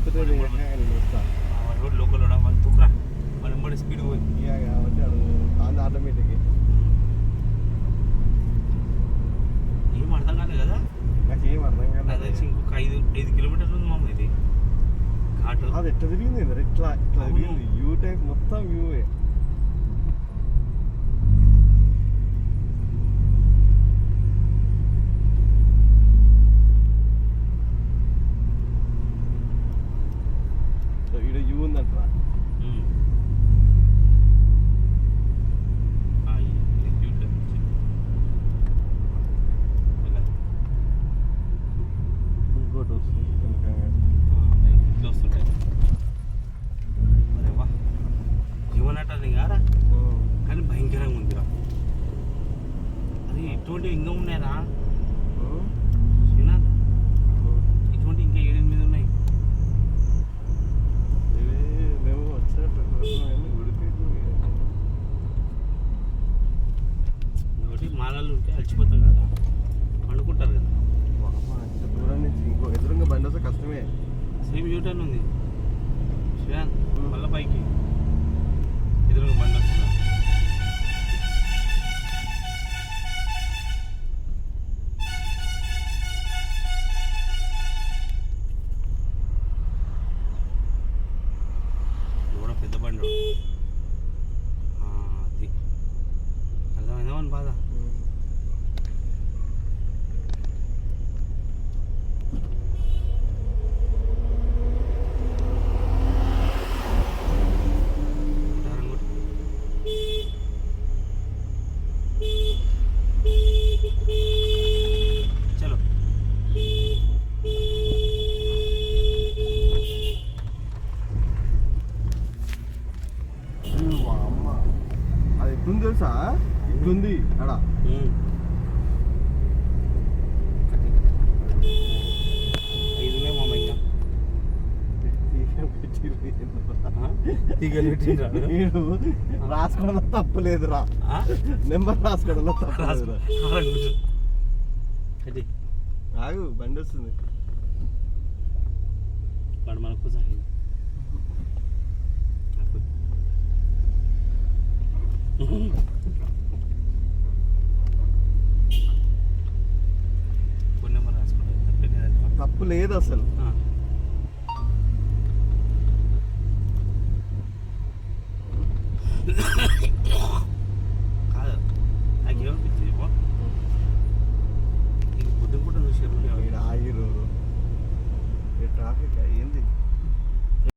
పోతుంటే నేను వస్తా రోడ్ లోకల్ మన తుక్రా మన ఎంబడి స్పీడ్ పోయి కాబట్టి అది ఆటోమేటిక్ ఏం అర్థం కాలేదు కదా నాకు ఏం అర్థం కాలేదు ఇంకొక 5 కిలోమీటర్లు ఉంది మామ ఇది ఘాట్ అది ఎట్లా తిరిగింది ఇట్లా తిరిగింది యూ టైప్ మొత్తం వ్యూవే ఇక్కడ యూ ఉందంటరా ఇంకోటి వస్తుంది ఇట్లా వస్తుంటాయి అరే వా జీవనటాన్ని కారా కానీ భయంకరంగా ఉందిరా అది ఇటువంటివి ఇంకా ఉన్నాయరా శ్రీనాథ్ ఇటువంటి ఇంకా 7-8 ఉన్నాయి మేము వచ్చినట్టు ఇంకోటి మాలలు ఉంటే అలసిపోతాం కదా పండుకుంటారు కదా దూరం నుంచి ఇంకో ఎదురుగా బండి వస్తే కష్టమే సేమ్ యూటర్న్ ఉంది శ్రీనాథ్ మళ్ళీ పైకి ఎదురుగా బండి వస్తుంది కూడా పెద్ద బండి అది అర్థమైందా మన బాధ చలో అమ్మ అది ఎట్లుంది తెలుసా ఇట్లుంది అక్కడ ఐదునే మామ ఇంకా వీడు రాసుకోవడంలో తప్పులేదురా నెంబర్ రాసుకోవడంలో తప్పులేదురా ఆగు బండి వస్తుంది వాడు మనకు కోసం ఫోన్ నెంబర్ రాసుకుంటాం తప్పు లేదు అసలు